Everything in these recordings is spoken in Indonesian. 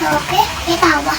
Oke, kita tahu.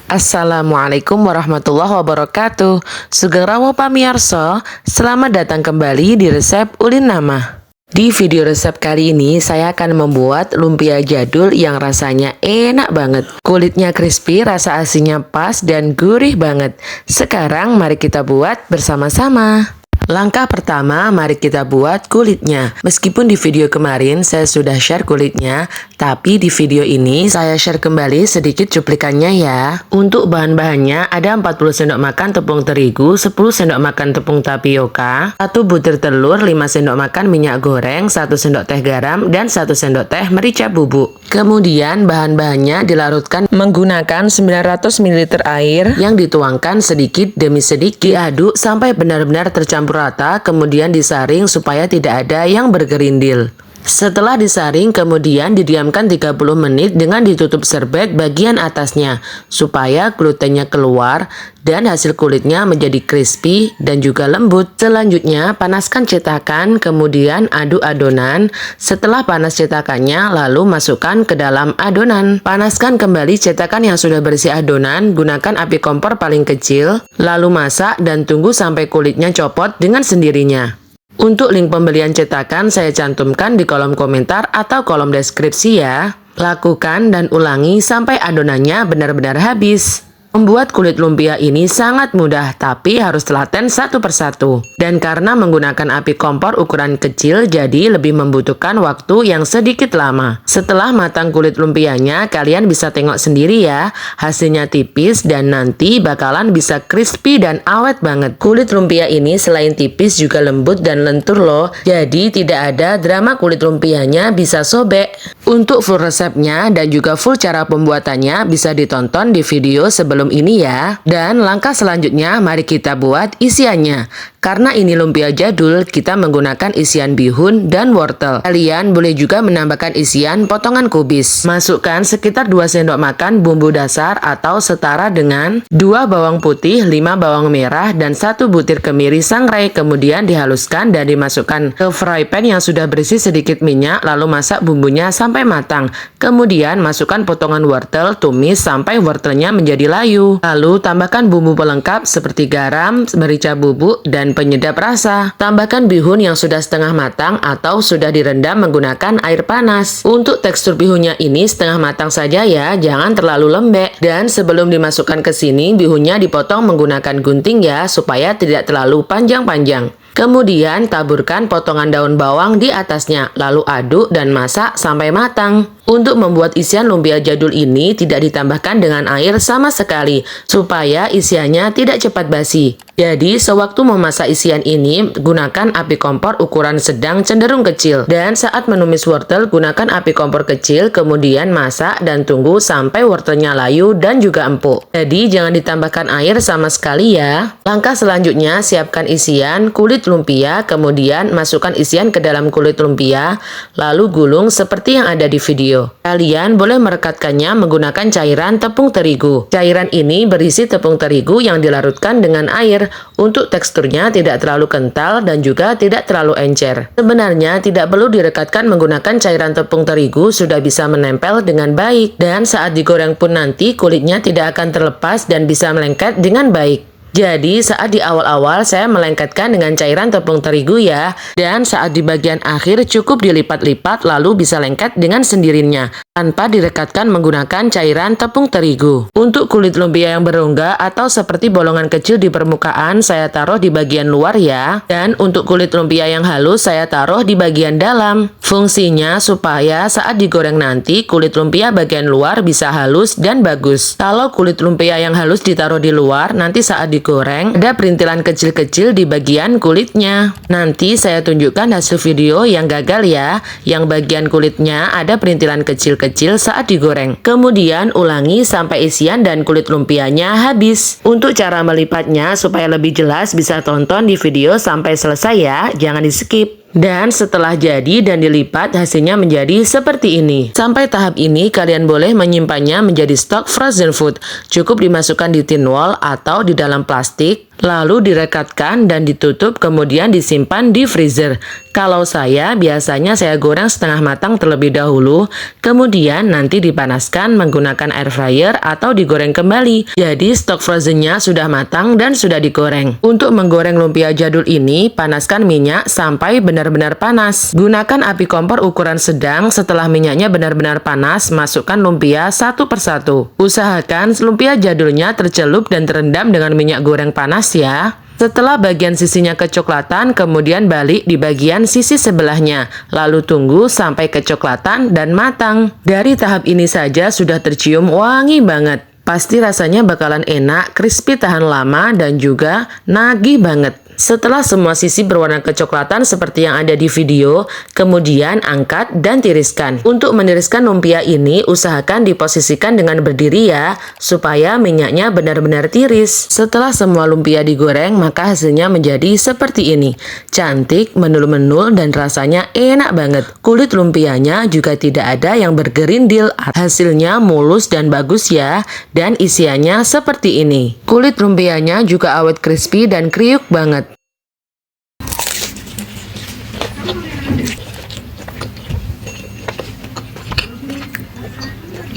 Assalamualaikum warahmatullahi wabarakatuh. Sugeng rawuh pamirsa, selamat datang kembali di resep Ulin Nama. Di video resep kali ini saya akan membuat lumpia jadul yang rasanya enak banget. Kulitnya crispy, rasa asinnya pas dan gurih banget. Sekarang mari kita buat bersama-sama. Langkah pertama, mari kita buat kulitnya. Meskipun di video kemarin saya sudah share kulitnya, tapi di video ini saya share kembali sedikit cuplikannya ya. Untuk bahan-bahannya ada 40 sendok makan tepung terigu, 10 sendok makan tepung tapioka, 1 butir telur, 5 sendok makan minyak goreng, 1 sendok teh garam, dan 1 sendok teh merica bubuk. Kemudian bahan-bahannya dilarutkan menggunakan 900 ml air yang dituangkan sedikit demi sedikit, diaduk sampai benar-benar tercampur rata, kemudian disaring supaya tidak ada yang bergerindil. Setelah disaring, kemudian didiamkan 30 menit dengan ditutup serbet bagian atasnya supaya glutennya keluar dan hasil kulitnya menjadi crispy dan juga lembut. Selanjutnya, panaskan cetakan, kemudian aduk adonan. Setelah panas cetakannya, lalu masukkan ke dalam adonan. Panaskan kembali cetakan yang sudah berisi adonan, gunakan api kompor paling kecil, lalu masak dan tunggu sampai kulitnya copot dengan sendirinya. Untuk link pembelian cetakan saya cantumkan di kolom komentar atau kolom deskripsi ya. Lakukan dan ulangi sampai adonannya benar-benar habis. Membuat kulit lumpia ini sangat mudah, tapi harus telaten satu persatu. Dan karena menggunakan api kompor ukuran kecil, jadi lebih membutuhkan waktu yang sedikit lama. Setelah matang kulit lumpianya, kalian bisa tengok sendiri ya. Hasilnya tipis dan nanti bakalan bisa crispy dan awet banget. Kulit lumpia ini selain tipis juga lembut dan lentur loh. Jadi tidak ada drama kulit lumpianya bisa sobek. Untuk full resepnya dan juga full cara pembuatannya bisa ditonton di video sebelum ini ya. Dan langkah selanjutnya mari kita buat isiannya. Karena ini lumpia jadul, kita menggunakan isian bihun dan wortel. Kalian boleh juga menambahkan isian potongan kubis. Masukkan sekitar 2 sendok makan bumbu dasar atau setara dengan 2 bawang putih, 5 bawang merah, dan 1 butir kemiri sangrai. Kemudian dihaluskan dan dimasukkan ke fry pan yang sudah berisi sedikit minyak, lalu masak bumbunya sampai matang. Kemudian masukkan potongan wortel, tumis sampai wortelnya menjadi layu. Lalu tambahkan bumbu pelengkap seperti garam, merica bubuk, dan penyedap rasa. Tambahkan bihun yang sudah setengah matang atau sudah direndam menggunakan air panas. Untuk tekstur bihunnya ini setengah matang saja ya, jangan terlalu lembek. Dan sebelum dimasukkan ke sini, bihunnya dipotong menggunakan gunting ya, supaya tidak terlalu panjang-panjang. Kemudian taburkan potongan daun bawang di atasnya, lalu aduk dan masak sampai matang. Untuk membuat isian lumpia jadul ini tidak ditambahkan dengan air sama sekali, supaya isiannya tidak cepat basi. Jadi sewaktu memasak isian ini, gunakan api kompor ukuran sedang cenderung kecil. Dan saat menumis wortel, gunakan api kompor kecil, kemudian masak dan tunggu sampai wortelnya layu dan juga empuk. Jadi jangan ditambahkan air sama sekali ya. Langkah selanjutnya, siapkan isian kulit lumpia, kemudian masukkan isian ke dalam kulit lumpia, lalu gulung seperti yang ada di video. Kalian boleh merekatkannya menggunakan cairan tepung terigu. Cairan ini berisi tepung terigu yang dilarutkan dengan air. Untuk teksturnya tidak terlalu kental dan juga tidak terlalu encer. Sebenarnya tidak perlu direkatkan menggunakan cairan tepung terigu, sudah bisa menempel dengan baik. Dan saat digoreng pun nanti kulitnya tidak akan terlepas dan bisa melengket dengan baik. Jadi saat di awal-awal saya melengketkan dengan cairan tepung terigu ya. Dan saat di bagian akhir cukup dilipat-lipat lalu bisa lengket dengan sendirinya tanpa direkatkan menggunakan cairan tepung terigu. Untuk kulit lumpia yang berongga atau seperti bolongan kecil di permukaan saya taruh di bagian luar ya. Dan untuk kulit lumpia yang halus saya taruh di bagian dalam. Fungsinya supaya saat digoreng nanti kulit lumpia bagian luar bisa halus dan bagus. Kalau kulit lumpia yang halus ditaruh di luar, nanti saat digoreng ada perintilan kecil-kecil di bagian kulitnya. Nanti saya tunjukkan hasil video yang gagal ya, yang bagian kulitnya ada perintilan kecil-kecil saat digoreng. Kemudian ulangi sampai isian dan kulit lumpianya habis. Untuk cara melipatnya supaya lebih jelas bisa tonton di video sampai selesai ya, jangan di skip. Dan setelah jadi dan dilipat hasilnya menjadi seperti ini. Sampai tahap ini kalian boleh menyimpannya menjadi stok frozen food. Cukup dimasukkan di tin wall atau di dalam plastik. lalu direkatkan dan ditutup kemudian disimpan di freezer. Kalau saya biasanya saya goreng setengah matang terlebih dahulu, kemudian nanti dipanaskan menggunakan air fryer atau digoreng kembali. Jadi stok frozennya sudah matang dan sudah digoreng. Untuk menggoreng lumpia jadul ini, panaskan minyak sampai benar-benar panas. Gunakan api kompor ukuran sedang. Setelah minyaknya benar-benar panas, masukkan lumpia satu persatu. Usahakan lumpia jadulnya tercelup dan terendam dengan minyak goreng panas ya. Setelah bagian sisinya kecoklatan, kemudian balik di bagian sisi sebelahnya. Lalu tunggu sampai kecoklatan dan matang. Dari tahap ini saja sudah tercium wangi banget. Pasti rasanya bakalan enak, crispy tahan lama, dan juga nagih banget. Setelah semua sisi berwarna kecoklatan seperti yang ada di video, kemudian angkat dan tiriskan. Untuk meniriskan lumpia ini, usahakan diposisikan dengan berdiri ya, supaya minyaknya benar-benar tiris. Setelah semua lumpia digoreng, maka hasilnya menjadi seperti ini. Cantik, menul-menul, dan rasanya enak banget. Kulit lumpianya juga tidak ada yang bergerindil. Hasilnya mulus dan bagus ya, dan isiannya seperti ini. Kulit lumpianya juga awet crispy dan kriuk banget.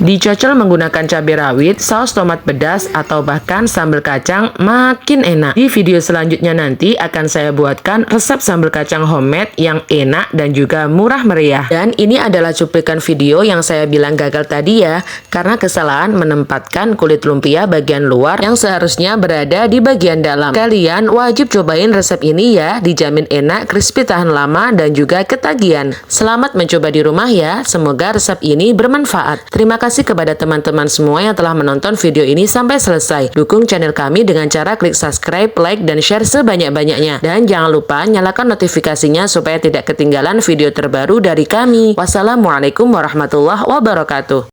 Dicocol menggunakan cabai rawit, saus tomat pedas, atau bahkan sambal kacang makin enak. Di video selanjutnya nanti akan saya buatkan resep sambal kacang homemade yang enak dan juga murah meriah. Dan ini adalah cuplikan video yang saya bilang gagal tadi ya, karena kesalahan menempatkan kulit lumpia bagian luar yang seharusnya berada di bagian dalam. Kalian wajib cobain resep ini ya, dijamin enak, crispy tahan lama, dan juga ketagihan. Selamat mencoba di rumah ya, semoga resep ini bermanfaat. Terima kasih kepada teman-teman semua yang telah menonton video ini sampai selesai. Dukung channel kami dengan cara klik subscribe, like, dan share sebanyak-banyaknya. Dan jangan lupa nyalakan notifikasinya supaya tidak ketinggalan video terbaru dari kami. Wassalamualaikum warahmatullahi wabarakatuh.